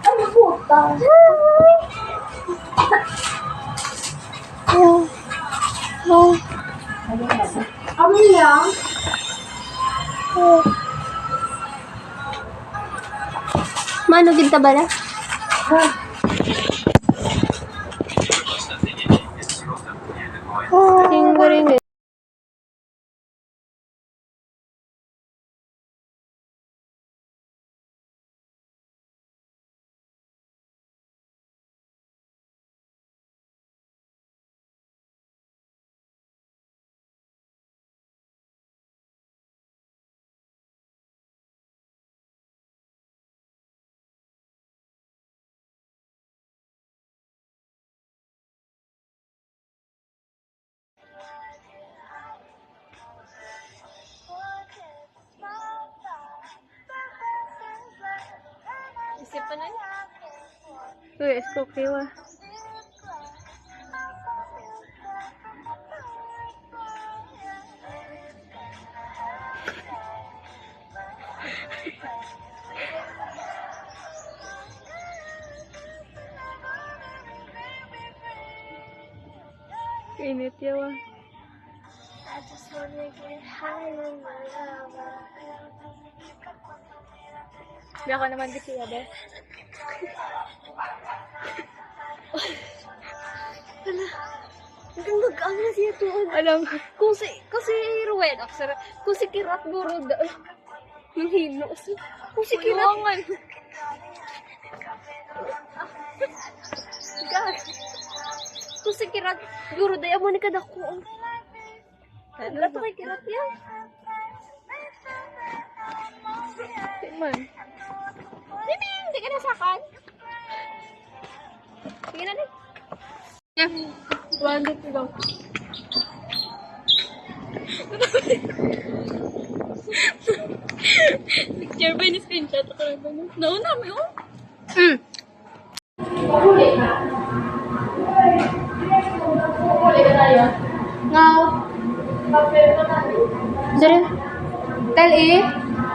Ano puta? Kami lang. Mano kita ba na? Tinggaling. Isipan na yun. Uy, es-cookie wa. Init yawa. Hindi ako naman kasi yabe. Ang mag-ano na siya tuon. Alam, Kung si Ruel, kung si Kirat Guru, yung hino. kung si Kirat, Kulangan. kung si Kirat Guru, daya mo ni kadako. Ano Gato kay Kirat yan. man? Hindi ka nasakan. Sige na din. Yeah. 100 to go. Picture ba ni screenshot ako na ba? Nauna mo yun? Ngaw. Dari. Tali.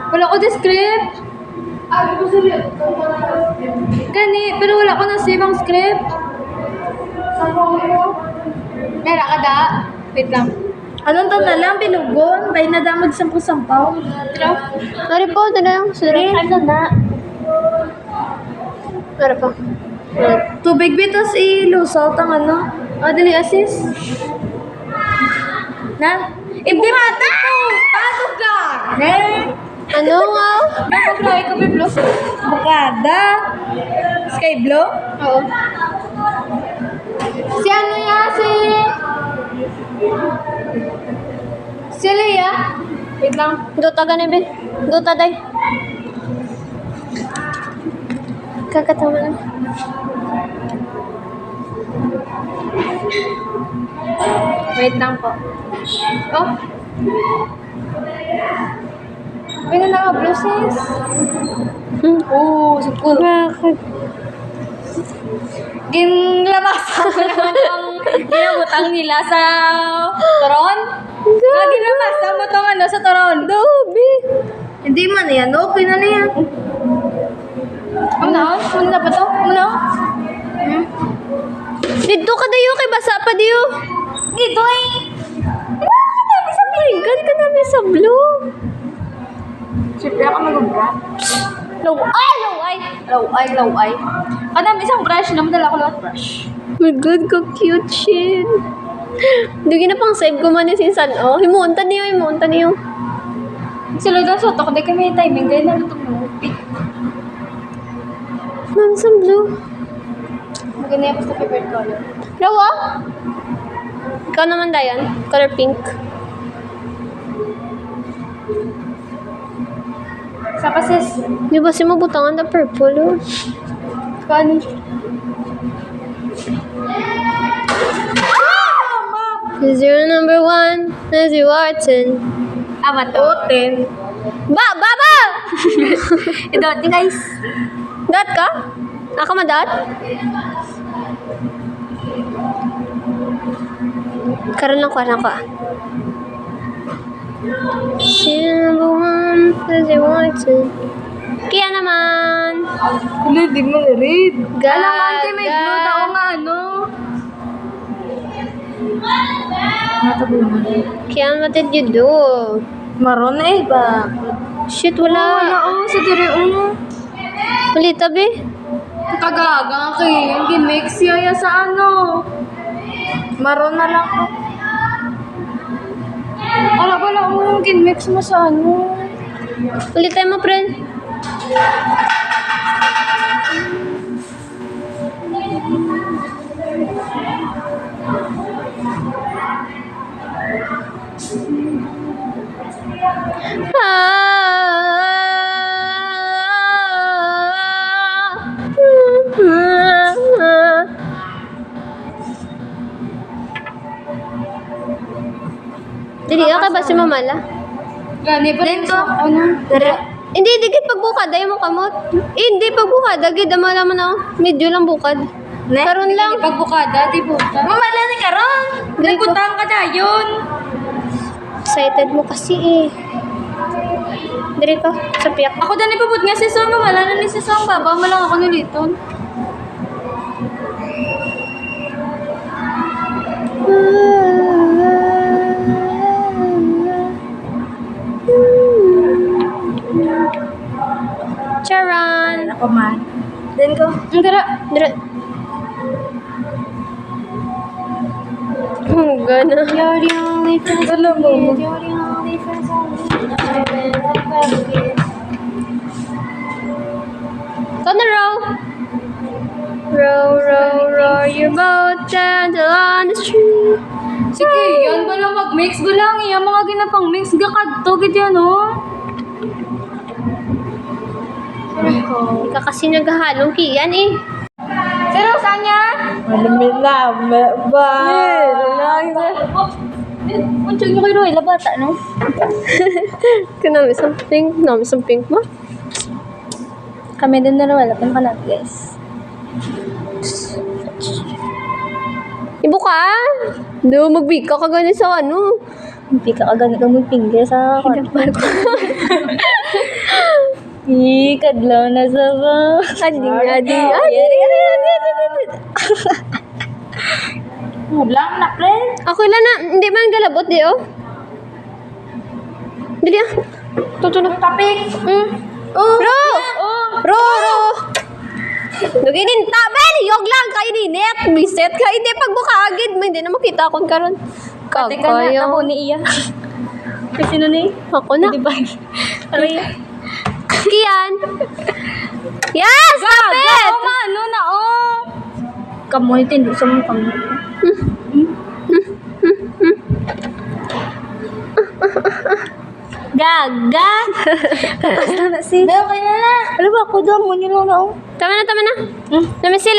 Wala ko the script. Gani, pero wala ko na save ang script. Meron ka da? Wait lang. Anong taon na lang, pinugon? Bay na damag sampaw-sampaw. Sorry po, lang. Sorry. Ano na? Meron pa. Tubig bitos ilusaw tang ano? Dali assist. Na? Ibdirata! Pasok ka! Ano nga? Napag-try ko may blue. Bukada. Sky blue? Oo. Si ano ya? Si Leia? Wait lang. Dota gani be. Dota day. Kakatawa na. Wait lang po. Oh. Pwede na nga blue sis. Oo, so cool. Bakit? Ginlabas ako naman ang ginabutang nila sa Toron. Nga ginlabas mo tong ano sa Toron. Dobi. Hindi man yan, okay na yan. Ano? Ano na ba to? Ano? Dito ka dayo kay basa pa diyo. Dito eh. Nabi sa piligan ka nabi sa blue. Siyempre ako mag-brush. Low Low eye. Kadam isang brush na madala ko lahat brush. My God, ka cute shit. Hindi na pang save ko man yung sinsan. Oh, himunta niyo. Sila daw sa to, kundi kami timing. Gaya na itong movie. Ma'am, sa blue. Maganda yung basta favorite color. Lawa? Ikaw naman, Dayan. Color pink. Sa sis. Di ba si mabutangan na purple, oh? Kani? Zero number 1, Nancy Watson. Ama to. 10. Baba! Idot ni guys. Dat ka? Ako madat? Karoon lang ko. Number one, because I want to. Kaya naman. Hindi, di mo na-read. Gaga. Alam nga, auntie, may blue daw nga ano. Kaya what did you do? Maroon na eh ba? Shit, Wala, wala. sa dire Kulita, be. Kagaga kay yung gimix yaya sa ano. Maroon na lang ako. Wala yung gimix mo sa ano. Kulita mo, friend. Dili ka ba si mamala? Gani pa rin sa ano. Hindi, digit pagbukad. Ayaw mo kamot. Hindi, pagbukad. Agad, amala mo na. Medyo lang bukad. Karon lang. Pagbukada, di buta. Mamala ni karon. Dili ko. Nagputang ka dayon. Excited mo kasi eh. Dili ka, sa piyak. Ako dani pabut nga si Song, mamala na ni si Song. Baba mo lang ako niliton. Charan! Ako man. Then ko. Dira. Oh, gana. You're the only friend. Alam mo. You're the only friend. Ikaw na, row. Row your boat down on the street. Sige, yan ba lang mag-mix? Gulang iya mga ginapang mix. Gakadto, gid yan, oh. Hindi ka kasi naghahalong kiyan eh. Sino saan niya? Malamit na, ba? Unchang nyo kayo, ila bata, no? Kanami isang pink mo. Kami din na wala pang kalat, guys. Ibo ka? Do magbika ka gani sa ano. Hindi ka agad ka mag-finger sa kwarto. Kadlaw na sa ba? Adi. Ulang na, friend. Ako lang na, hindi man galabot di oh. Dili ah. Tutulog topic. Ro. Naginin taben, yog lang kayo ni net. Biset ka, hindi pagbuka agad. May hindi na makita akong karon. Teka na, Kakayo. ako ni Iya. Kasi sino ni? Ako na. Di ba? Aray. Kian. Yes! Stop it! Oo, ano na, oh. Kamoy, tindi sa mga kamoy. Gaga! Basta na si. Deo, kaya na. Alam ba, ako doon, mo nyo lang na, oh. Tama na. Lamasi.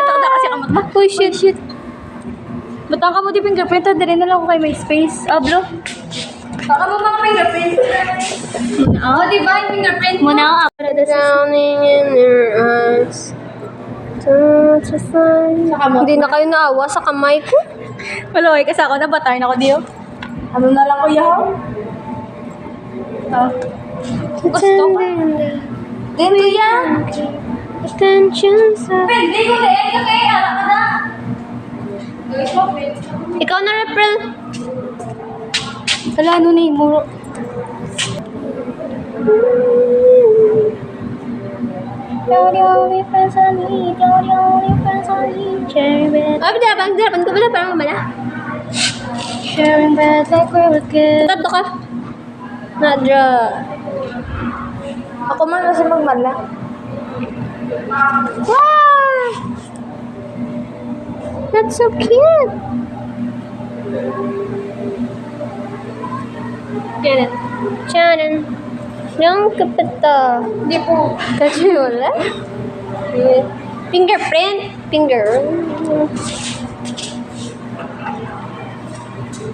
Takda kasi kamot ba? Uy, shit. Butang ka mo di fingerprint, dali na lang ako kay MySpace. Bro. Baka mo mga fingerprint. Oo, di ba yung fingerprint mo? Muna ako. Drowning in your eyes. Don't you find... Hindi na kayo naawa sa kamay ko. Malaway kasi ako, nabatayin ako diyo. Ano na lang kuya ho? Gusto ko. Dito yan. Attention sa... Pwede ko na yan, kaya harap ka na. Ikaw na, April. Wala, ano na yung muro. You're the only friends I need. You're the only friends I need. Sharing bed. Pagdarapan ko pala, parang mamala. Sharing bed like we were good. Tato ka. Nadra. Ako man kasi magmala. Wow! That's so cute. Get it? Sharon. Yung kapata. Hindi po. Kasi wala. Fingerprint. Finger.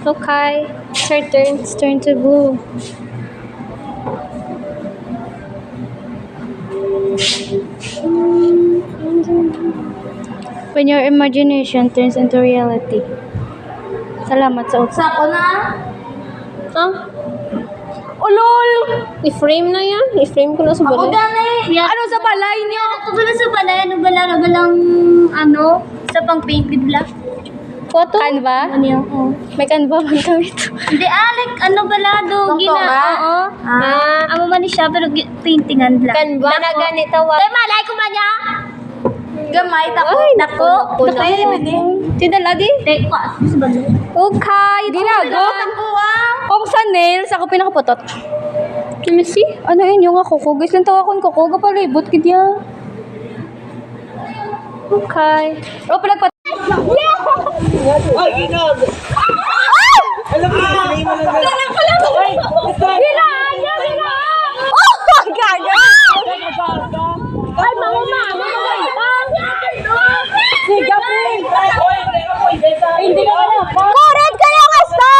Okay. It's her turn. It's turn to blue. When your imagination turns into reality. Salamat sa utsa. Sako na? Ah, Ulol! i-frame na yan. I-frame ko na sa balay. Ano sa balay niyo? Ito ba na sa balay? Ano ba lang, ano? Sa pang paint with black? Photo? Canva? Ano yun? Oo. May Canva man kami ito. Hindi, like, ano bala, do? Oo. Ah. Amo man ni siya, pero paintingan lang. Canva na ganito. Tay, malay ko ba niya? Gamay, tako. Dako. Tidala di? Tay, ko, sa balay. Okay, ginago. Kung sa nails, ako pinakaputot. Let me see. Ano yun yung ako? Kugis lang tawakon ko. Kuga palibot kidya. Okay. O, palagpat. Ay, ginag! Alam mo, hindi mo na Oh, gaga! Ay, mama! Sige, hindi ka na pa! Correct ka lang, Asta!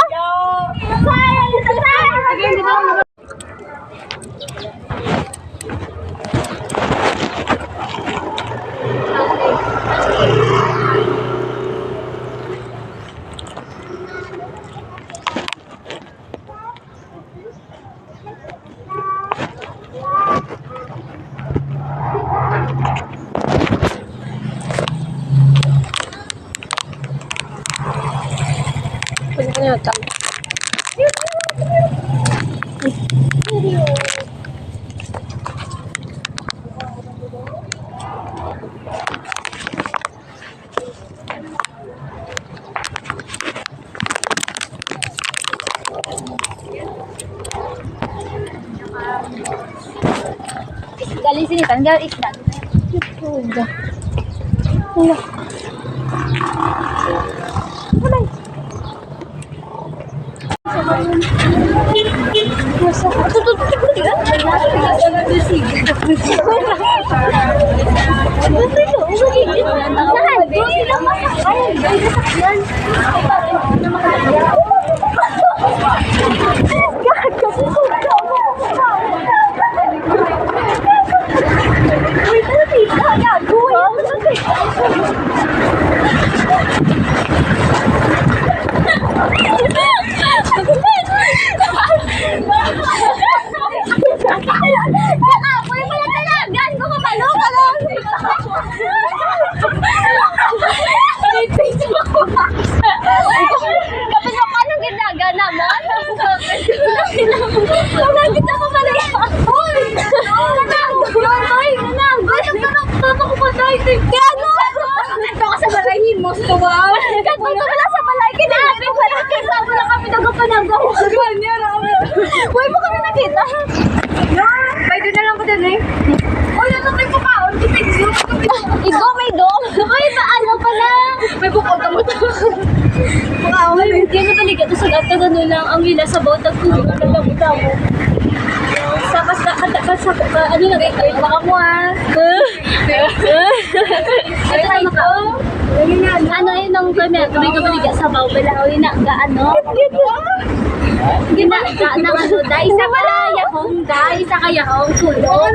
Pwede ko na ito. Galing sinitan, galing isdan. Kakapoy mo na talagan ko kapalo ka lang. Kapag mo paano ginaga naman? Kung kita mo pala hoy! Papa ko pa tayo. Kaya ano? Ito ka sa balay mo. Ito ka sa balay. Kinabi ko lang. Kasama lang kami nagpapanagaw. Huwag mo kami nakita. Pwede na lang ko din eh. Uy, ano tayo kumaon? Igo, may do. Uy, paano pala? May bukod ka mo to. Hindi na talaga ito sa gata gano'n lang ang hila sa bawat nagtulog ang naglabuta mo. Sa ano na kayo? Baka mo Ito lang ako. Ano yun ang gano'n? Tumiga-baliga sa bawat balawin na ano? Ginaga na ano, dahil sa kayahong, dahil sa kayahong tulo.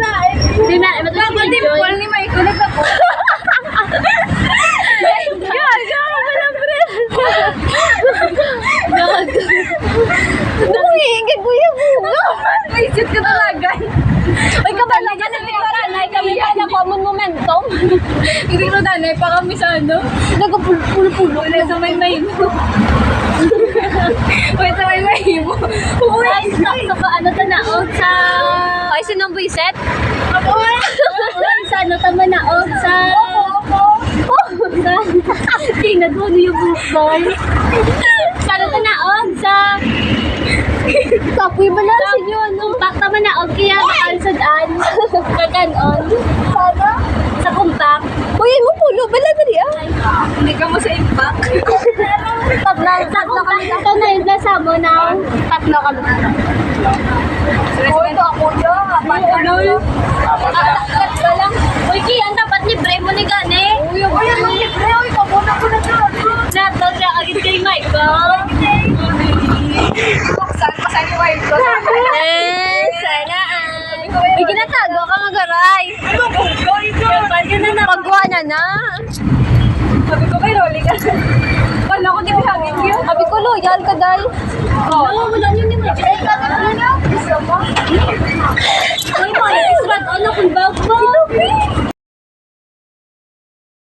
Hindi na, matuloy si Joy. Ni may kulit ako. Gaga, walang breath. Gago. Hingin kuya buga. May shit ka talaga. Ay, kabala ka na nanay kami pa na common momentum. Hindi ko nanay pa kami sa ano. Nagpulo-pulo na sa may mo. Uy, sa may mo. Uy, Ay, sa ano ta naog sa... ay, sinong buiset? Uy, sa ano ta manaog sa... Tingnan mo ano yung bukbal. Sa ano ta naog sa... Kapoy ba lang sa inyo, ano? Kumpak ta manaog kaya nakansad-an. Kaganon. Sana? Sa kumpak. Uy, mo pulo. Bala na rin, Hindi ka mo sa impact. Sa kumpak ito na yung nasamo ng tatlo kami. Uy, ako yun. Ano yun? Tatlo lang. Uy, kaya dapat libre mo ni Gane. Uy, ano libre? Uy, pabuna ko na dyan. Nato siya agad kay Michael. Saan pa sa inyo, wife ko? Sana May ginatago ka nga garay. Pag yun na Pagwa na na. Huli ka. Wala ko, di bihagin yun. Sabi ko, loyal ka, Day. Oo, wala yun yung mga. Ay, kami ko na. Gusto mo? Ay, mga israt, ano, kung ba